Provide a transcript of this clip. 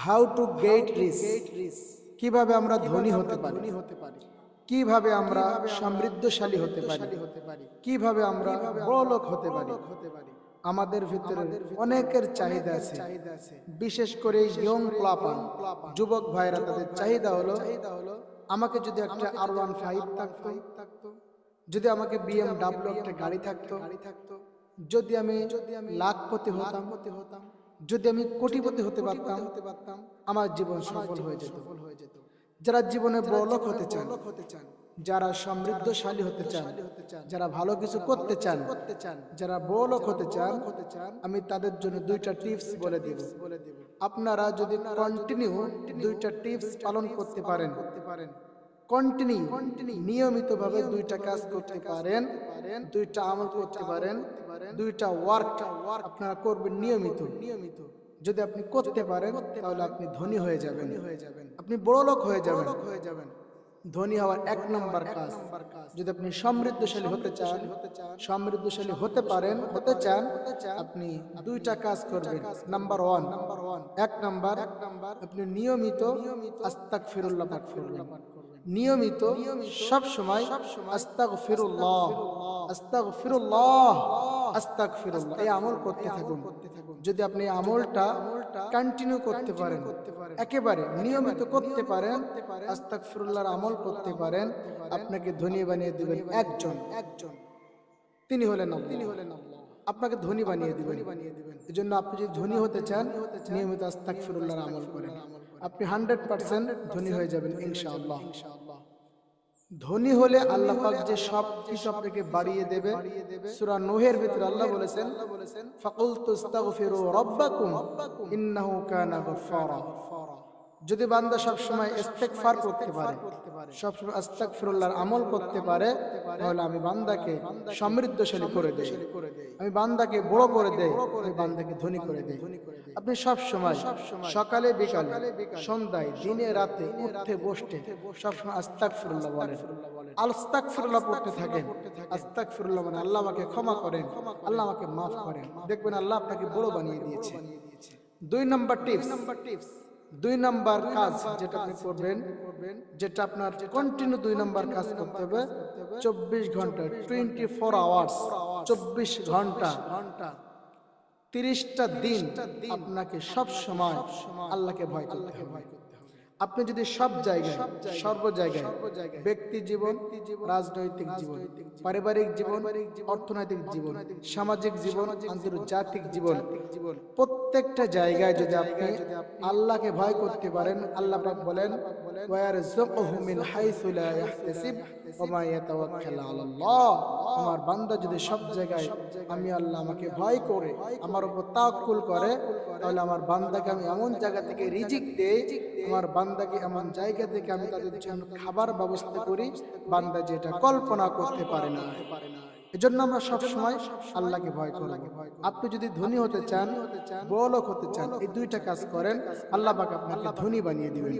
How to get rich, কিভাবে আমরা ধনী হতে পারি, কিভাবে আমরা সমৃদ্ধশালী হতে পারি, কিভাবে আমরা বড়লোক হতে পারি। আমাদের ভিতরে অনেকের চাহিদা আছে, বিশেষ করে ইয়ং প্লাপান যুবক ভাইরা, তাদের চাহিদা হলো আমাকে যদি একটা R15 থাকতো, যদি আমাকে BMW একটা গাড়ি থাকতো, যদি আমি লাখপতি হতাম, যদি আমি কোটিপতি হতে পারতাম, আমার জীবন সফল হয়ে যেত। যারা জীবনে বড়লোক হতে চান, যারা সমৃদ্ধশালী হতে চান, যারা ভালো কিছু করতে চান, যারা বড়লোক হতে চান, আমি তাদের জন্য দুইটা টিপস বলে দেব। আপনারা যদি কন্টিনিউ দুইটা টিপস পালন করতে পারেন, কন্টিনিউ নিয়মিতভাবে দুইটা কাজ করতে পারেন, দুইটা আমল করতে পারেন, দুইটা ওয়ার্ক আপনারা করবেন নিয়মিত। যদি আপনি করতে পারেন তাহলে আপনি ধনী হয়ে যাবেন, আপনি বড়লোক হয়ে যাবেন। ধনী হওয়ার এক নম্বর কাজ, যদি আপনি সমৃদ্ধশালী হতে চান, সমৃদ্ধশালী হতে পারেন, হতে চান, আপনি দুইটা কাজ করবেন। নাম্বার ওয়ান, এক নাম্বার, আপনি নিয়মিত আস্তাগফিরুল্লাহ পাঠ করবেন। নিয়মিত সব সময় আস্তাগফিরুল্লাহ, আস্তাগফিরুল্লাহ, আস্তাগফিরুল্লাহ এই আমল করতে থাকুন। যদি আপনি আমলটা কন্টিনিউ করতে পারেন, একেবারে নিয়মিত করতে পারেন, আস্তাগফিরুল্লাহর আমল করতে পারেন, আপনাকে ধনী বানিয়ে দিবেন একজন, তিনি হলেন আল্লাহ। আপনাকে ধনী বানিয়ে দিবেন। এজন্য আপনি যদি ধনী হতে চান, নিয়মিত আস্তাগফিরুল্লাহর আমল করেন, আপনি 100% ধনী হয়ে যাবেন ইনশাআল্লাহ। ধনী হলে আল্লাহ পাক যে সব কিছু আপনাকে বাড়িয়ে দেবে। সূরা নূহের ভিতরে আল্লাহ বলেছেন, ফাকুলতু আস্তাগফিরু রাব্বাকুম ইন্নাহু কানা গাফফারা। যদি বান্দা সব সময় ইস্তেগফার করতে পারে, সব সময় আস্তাগফিরুল্লাহর আমল করতে পারে, তাহলে আমি বান্দাকে সমৃদ্ধশালী করে দেই, আমি বান্দাকে বড় করে দেই, আমি বান্দাকে ধনী করে দেই। আপনি সব সময় সকালে বিকালে সন্ধ্যায় দিনে রাতে উঠতে বসতে সব সময় আস্তাগফিরুল্লাহ বলেন, আস্তাগফিরুল্লাহ পড়তে থাকেন। আস্তাগফিরুল্লাহ মানে আল্লাহ আমাকে ক্ষমা করেন, আল্লাহ আমাকে মাফ করেন, দেখবেন আল্লাহ আপনাকে বড় বানিয়ে দিয়েছে। দুই নাম্বার টিপস, দুই নাম্বার কাজ যেটা আপনি করবেন, যেটা আপনার কন্টিনিউ দুই নাম্বার কাজ করতে হবে, 24 ঘন্টা 24 আওয়ার্স, 24 ঘন্টা 30টা দিন আপনাকে সব সময় আল্লাহকে ভয় করতে হবে। আপনি যদি সব জায়গায়, সর্ব জায়গায়, ব্যক্তি জীবন, রাজনৈতিক জীবন, পারিবারিক জীবন, অর্থনৈতিক জীবন, সামাজিক জীবন, আন্তর্জাতিক জীবন, প্রত্যেকটা জায়গায় যদি আপনি আল্লাহকে ভয় করতে পারেন, আল্লাহ পাক বলেন, ওয়ারযুকহু মিন হাইসু লা ইয়াহতাসিব ওয়া মা ইয়াতাওয়াক্কালু আলাল্লাহ। আমার বান্দা যদি সব জায়গায় আমি আল্লাহ আমাকে ভয় করে, আমার উপর তাওয়াক্কুল করে, তাহলে আমার বান্দাকে আমি এমন জায়গা থেকে রিজিক দেই, আমার বান্দাকে এমন জায়গা থেকে আমি তাদের জন্য খাবার ব্যবস্থা করি, বান্দা যেটা কল্পনা করতে পারে না। এজন্য আমরা সব সময় আল্লাহকে ভয় করব। আপনি যদি ধনী হতে চান, বড়লোক হতে চান, এই দুইটা কাজ করেন, আল্লাহ পাক আপনাকে ধনী বানিয়ে দিবেন।